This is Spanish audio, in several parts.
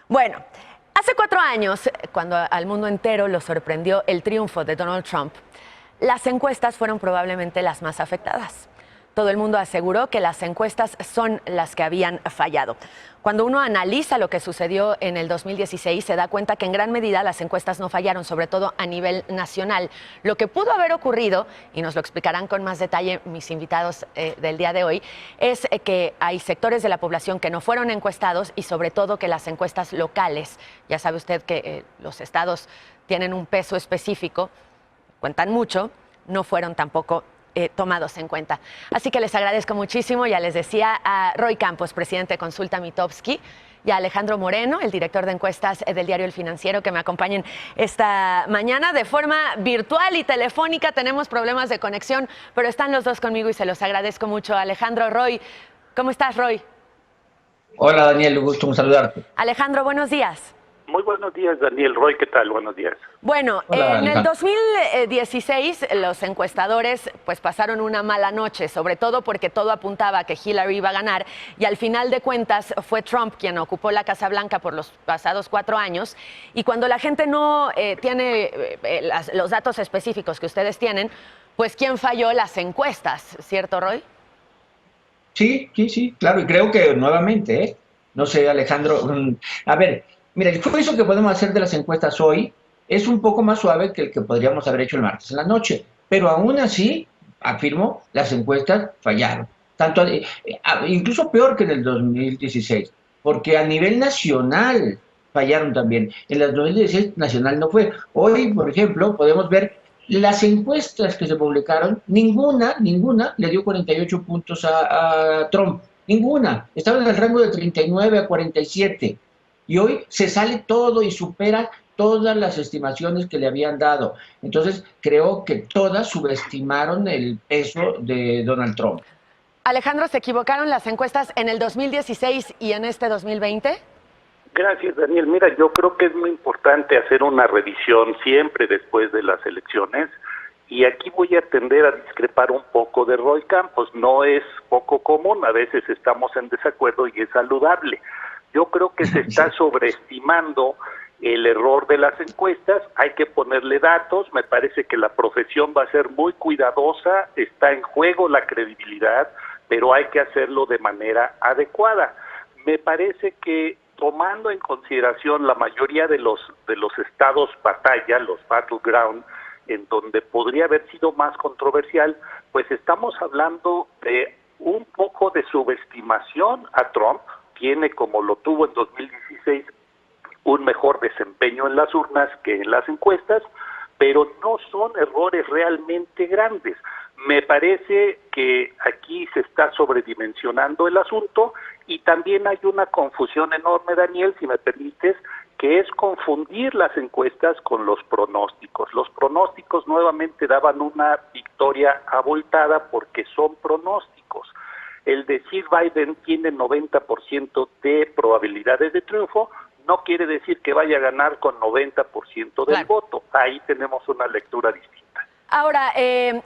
Bueno, hace 4 años, cuando al mundo entero lo sorprendió el triunfo de Donald Trump, las encuestas fueron probablemente las más afectadas. Todo el mundo aseguró que las encuestas son las que habían fallado. Cuando uno analiza lo que sucedió en el 2016, se da cuenta que en gran medida las encuestas no fallaron, sobre todo a nivel nacional. Lo que pudo haber ocurrido, y nos lo explicarán con más detalle mis invitados del día de hoy, es que hay sectores de la población que no fueron encuestados y sobre todo que las encuestas locales, ya sabe usted que los estados tienen un peso específico, cuentan mucho, no fueron tampoco tomados en cuenta. Así que les agradezco muchísimo, ya les decía, a Roy Campos, presidente de Consulta Mitofsky, y a Alejandro Moreno, el director de encuestas del diario El Financiero, que me acompañen esta mañana de forma virtual y telefónica. Tenemos problemas de conexión, pero están los dos conmigo y se los agradezco mucho. Alejandro, Roy, ¿cómo estás, Roy? Hola Daniel, gusto en saludarte. Alejandro, buenos días. Muy buenos días, Daniel. Roy, ¿qué tal? Buenos días. Bueno, Hola, en el Alejandro. 2016 los encuestadores pues pasaron una mala noche, sobre todo porque todo apuntaba a que Hillary iba a ganar y al final de cuentas fue Trump quien ocupó la Casa Blanca por los pasados 4 años, y cuando la gente no tiene los datos específicos que ustedes tienen, pues ¿quién falló? Las encuestas, ¿cierto, Roy? Sí, claro, y creo que nuevamente, ¿eh? No sé, Alejandro, a ver, mira, el juicio que podemos hacer de las encuestas hoy es un poco más suave que el que podríamos haber hecho el martes en la noche, pero aún así, afirmo, las encuestas fallaron, tanto, incluso peor que en el 2016, porque a nivel nacional fallaron también. En el 2016 nacional no fue. Hoy, por ejemplo, podemos ver las encuestas que se publicaron, ninguna le dio 48 puntos a Trump. Ninguna. Estaba en el rango de 39 a 47. Y hoy se sale todo y supera todas las estimaciones que le habían dado. Entonces, creo que todas subestimaron el peso de Donald Trump. Alejandro, ¿se equivocaron las encuestas en el 2016 y en este 2020? Gracias, Daniel. Mira, yo creo que es muy importante hacer una revisión siempre después de las elecciones, y aquí voy a tender a discrepar un poco de Roy Campos. No es poco común, a veces estamos en desacuerdo y es saludable. Yo creo que se está sobreestimando el error de las encuestas, hay que ponerle datos, me parece que la profesión va a ser muy cuidadosa, está en juego la credibilidad, pero hay que hacerlo de manera adecuada. Me parece que tomando en consideración la mayoría de los estados batalla, los battleground, en donde podría haber sido más controversial, pues estamos hablando de un poco de subestimación a Trump. Tiene, como lo tuvo en 2016, un mejor desempeño en las urnas que en las encuestas, pero no son errores realmente grandes. Me parece que aquí se está sobredimensionando el asunto, y también hay una confusión enorme, Daniel, si me permites, que es confundir las encuestas con los pronósticos. Los pronósticos nuevamente daban una victoria abultada porque son pronósticos. El decir Biden tiene 90% de probabilidades de triunfo no quiere decir que vaya a ganar con 90% del voto. Ahí tenemos una lectura distinta. Ahora,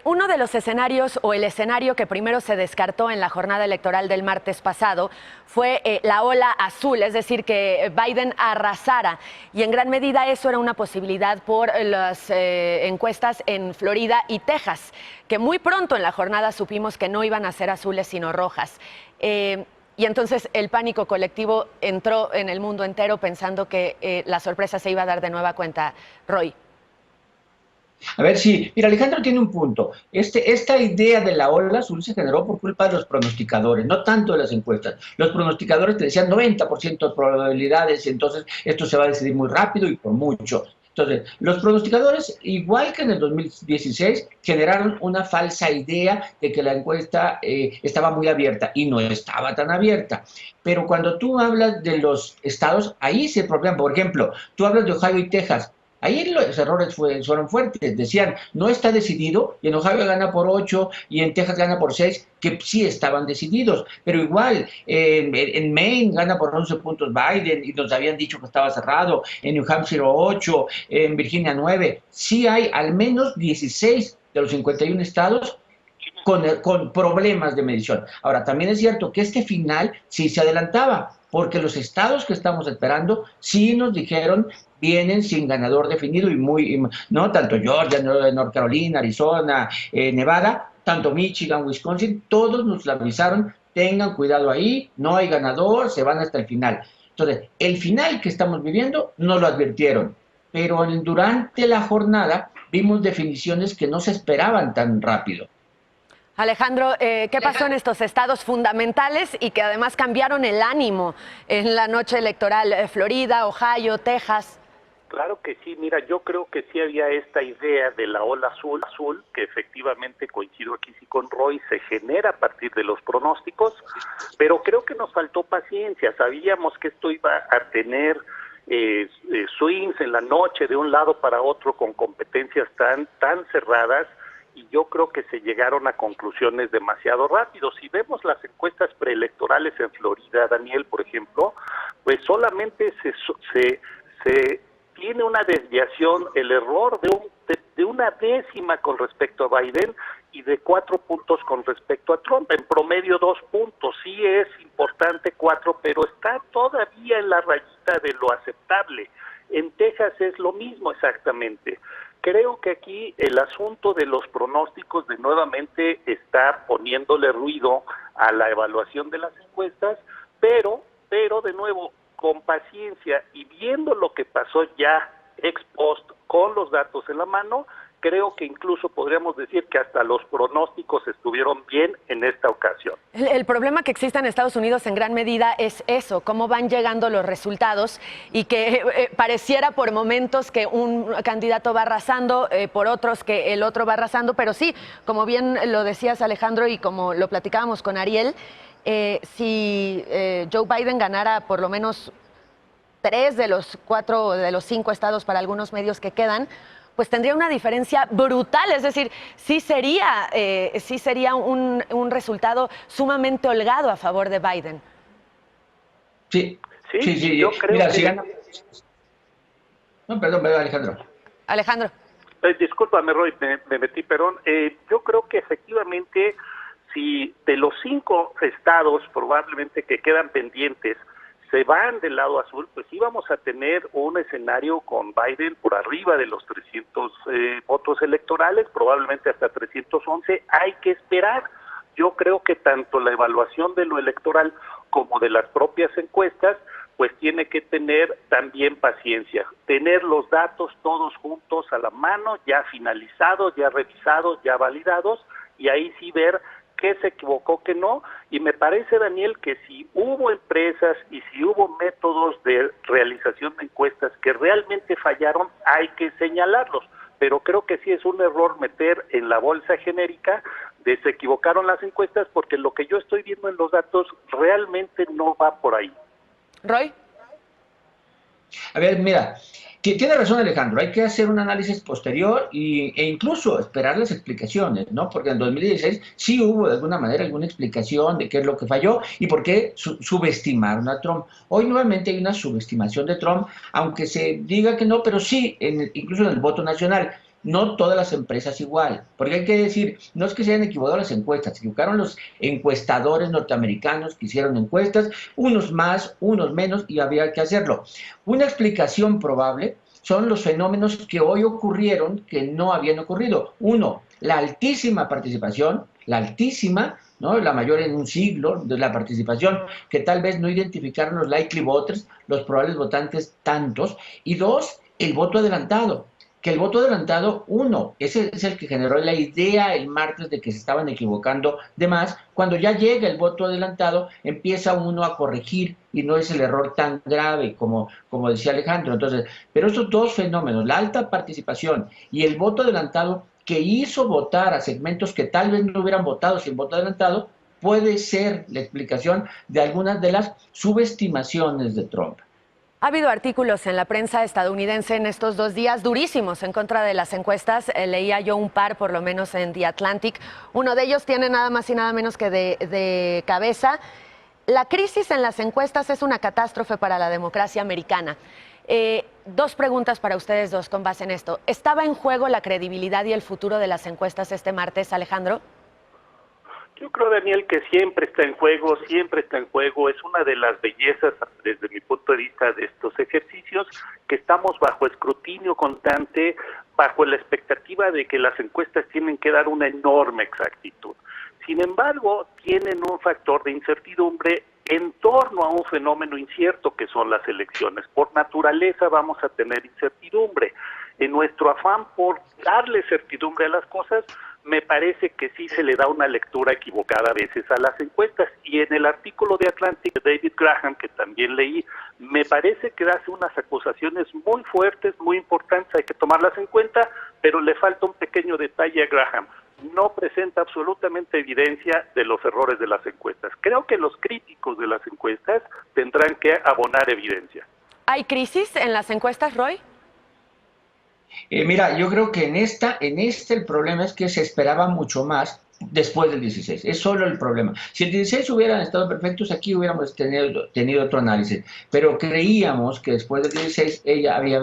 uno de los escenarios o el escenario que primero se descartó en la jornada electoral del martes pasado fue la ola azul, es decir, que Biden arrasara, y en gran medida eso era una posibilidad por las encuestas en Florida y Texas, que muy pronto en la jornada supimos que no iban a ser azules sino rojas. Y entonces el pánico colectivo entró en el mundo entero pensando que la sorpresa se iba a dar de nueva cuenta, Roy. A ver, sí, mira, Alejandro tiene un punto. Esta idea de la ola azul se generó por culpa de los pronosticadores, no tanto de las encuestas. Los pronosticadores te decían 90% de probabilidades, y entonces esto se va a decidir muy rápido y por mucho. Entonces, los pronosticadores, igual que en el 2016, generaron una falsa idea de que la encuesta estaba muy abierta, y no estaba tan abierta. Pero cuando tú hablas de los estados, ahí sí el problema. Por ejemplo, tú hablas de Ohio y Texas. Ahí los errores fueron fuertes. Decían, no está decidido, y en Ohio gana por 8 y en Texas gana por 6, que sí estaban decididos. Pero igual, en Maine gana por 11 puntos Biden y nos habían dicho que estaba cerrado. En New Hampshire 8, en Virginia 9. Sí hay al menos 16 de los 51 estados con problemas de medición. Ahora, también es cierto que este final sí se adelantaba. porque los estados que estamos esperando sí nos dijeron vienen sin ganador definido no tanto Georgia, North Carolina, Arizona, Nevada, tanto Michigan, Wisconsin, todos nos avisaron, tengan cuidado ahí, no hay ganador, se van hasta el final. Entonces, el final que estamos viviendo nos lo advirtieron, pero durante la jornada vimos definiciones que no se esperaban tan rápido. Alejandro, ¿qué pasó en estos estados fundamentales y que además cambiaron el ánimo en la noche electoral? Florida, Ohio, Texas. Claro que sí, mira, yo creo que sí había esta idea de la ola azul, que efectivamente coincido aquí sí con Roy, se genera a partir de los pronósticos, pero creo que nos faltó paciencia, sabíamos que esto iba a tener swings en la noche de un lado para otro con competencias tan cerradas, y yo creo que se llegaron a conclusiones demasiado rápido. Si vemos las encuestas preelectorales en Florida, Daniel, por ejemplo, pues solamente se tiene una desviación, el error de una décima con respecto a Biden y de 4 puntos con respecto a Trump, en promedio 2 puntos, sí es importante 4, pero está todavía en la rayita de lo aceptable. En Texas es lo mismo exactamente. Creo que aquí el asunto de los pronósticos de nuevamente está poniéndole ruido a la evaluación de las encuestas, pero de nuevo, con paciencia y viendo lo que pasó ya ex post con los datos en la mano, creo que incluso podríamos decir que hasta los pronósticos estuvieron bien en esta ocasión. El problema que existe en Estados Unidos en gran medida es eso, cómo van llegando los resultados y que pareciera por momentos que un candidato va arrasando, por otros que el otro va arrasando, pero sí, como bien lo decías Alejandro y como lo platicábamos con Ariel, si Joe Biden ganara por lo menos 3 de los 4 de los 5 estados para algunos medios que quedan, pues tendría una diferencia brutal, es decir, sí sería un resultado sumamente holgado a favor de Biden. Sí, yo creo mira, que... si gana... No, perdón, Alejandro. Alejandro. Discúlpame, Roy, me metí, perdón. Yo creo que efectivamente, si de los 5 estados probablemente que quedan pendientes se van del lado azul, pues íbamos a tener un escenario con Biden por arriba de los 300 votos electorales, probablemente hasta 311. Hay que esperar. Yo creo que tanto la evaluación de lo electoral como de las propias encuestas, pues tiene que tener también paciencia, tener los datos todos juntos a la mano, ya finalizados, ya revisados, ya validados, y ahí sí ver qué se equivocó, qué no. Y me parece, Daniel, que si hubo empresas y si hubo métodos de realización de encuestas que realmente fallaron, hay que señalarlos. Pero creo que sí es un error meter en la bolsa genérica de se equivocaron las encuestas, porque lo que yo estoy viendo en los datos realmente no va por ahí. Roy. A ver, mira, tiene razón Alejandro, hay que hacer un análisis posterior e incluso esperar las explicaciones, ¿no? Porque en 2016 sí hubo de alguna manera alguna explicación de qué es lo que falló y por qué subestimaron a Trump. Hoy nuevamente hay una subestimación de Trump, aunque se diga que no, pero sí, incluso en el voto nacional. No todas las empresas igual, porque hay que decir, no es que se hayan equivocado las encuestas, se equivocaron los encuestadores norteamericanos que hicieron encuestas, unos más, unos menos, y había que hacerlo. Una explicación probable son los fenómenos que hoy ocurrieron que no habían ocurrido. Uno, la altísima participación, ¿no? La mayor en un siglo de la participación, que tal vez no identificaron los likely voters, los probables votantes tantos. Y 2, el voto adelantado. Que el voto adelantado, ese es el que generó la idea el martes de que se estaban equivocando de más. Cuando ya llega el voto adelantado, empieza uno a corregir y no es el error tan grave como decía Alejandro. Entonces, pero estos dos fenómenos, la alta participación y el voto adelantado, que hizo votar a segmentos que tal vez no hubieran votado sin voto adelantado, puede ser la explicación de algunas de las subestimaciones de Trump. Ha habido artículos en la prensa estadounidense en estos 2 días durísimos en contra de las encuestas. Leía yo un par, por lo menos en The Atlantic. Uno de ellos tiene nada más y nada menos que de cabeza: la crisis en las encuestas es una catástrofe para la democracia americana. 2 preguntas para ustedes dos con base en esto. ¿Estaba en juego la credibilidad y el futuro de las encuestas este martes, Alejandro? Yo creo, Daniel, que siempre está en juego, siempre está en juego. Es una de las bellezas, desde mi punto de vista, de estos ejercicios, que estamos bajo escrutinio constante, bajo la expectativa de que las encuestas tienen que dar una enorme exactitud. Sin embargo, tienen un factor de incertidumbre en torno a un fenómeno incierto que son las elecciones. Por naturaleza vamos a tener incertidumbre. En nuestro afán por darle certidumbre a las cosas, me parece que sí se le da una lectura equivocada a veces a las encuestas. Y en el artículo de Atlantic de David Graham, que también leí, me parece que hace unas acusaciones muy fuertes, muy importantes, hay que tomarlas en cuenta, pero le falta un pequeño detalle a Graham. No presenta absolutamente evidencia de los errores de las encuestas. Creo que los críticos de las encuestas tendrán que abonar evidencia. ¿Hay crisis en las encuestas, Roy? Mira, yo creo que en esta el problema es que se esperaba mucho más después del 16. Es solo el problema. Si el 16 hubieran estado perfectos, aquí hubiéramos tenido otro análisis. Pero creíamos que después del 16 había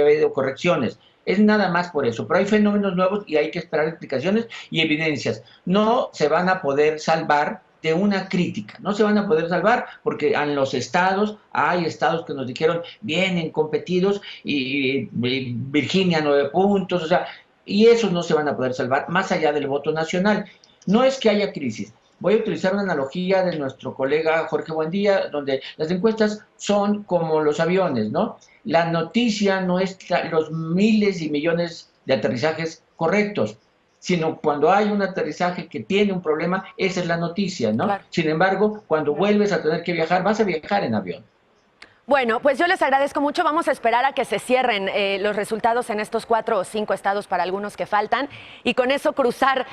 habido correcciones. Es nada más por eso. Pero hay fenómenos nuevos y hay que esperar explicaciones y evidencias. No se van a poder salvar de una crítica. No se van a poder salvar porque en los estados, hay estados que nos dijeron vienen competidos y Virginia 9 puntos, o sea, y esos no se van a poder salvar más allá del voto nacional. No es que haya crisis. Voy a utilizar una analogía de nuestro colega Jorge Buendía, donde las encuestas son como los aviones, ¿no? La noticia no es los miles y millones de aterrizajes correctos, sino cuando hay un aterrizaje que tiene un problema, esa es la noticia, ¿no? Claro. Sin embargo, cuando vuelves a tener que viajar, vas a viajar en avión. Bueno, pues yo les agradezco mucho. Vamos a esperar a que se cierren los resultados en estos 4 o 5 estados para algunos que faltan y con eso cruzar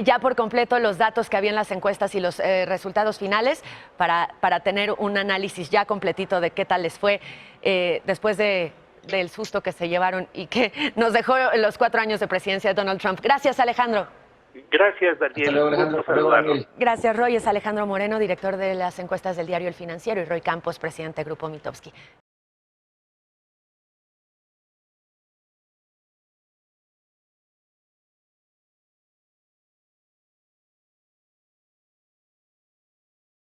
ya por completo los datos que había en las encuestas y los resultados finales para tener un análisis ya completito de qué tal les fue después del susto que se llevaron y que nos dejó los 4 años de presidencia de Donald Trump. Gracias, Alejandro. Gracias, Daniel. Hasta luego, Alejandro. Gusto saludarlos. Gracias, Roy. Es Alejandro Moreno, director de las encuestas del diario El Financiero, y Roy Campos, presidente de Grupo Mitofsky.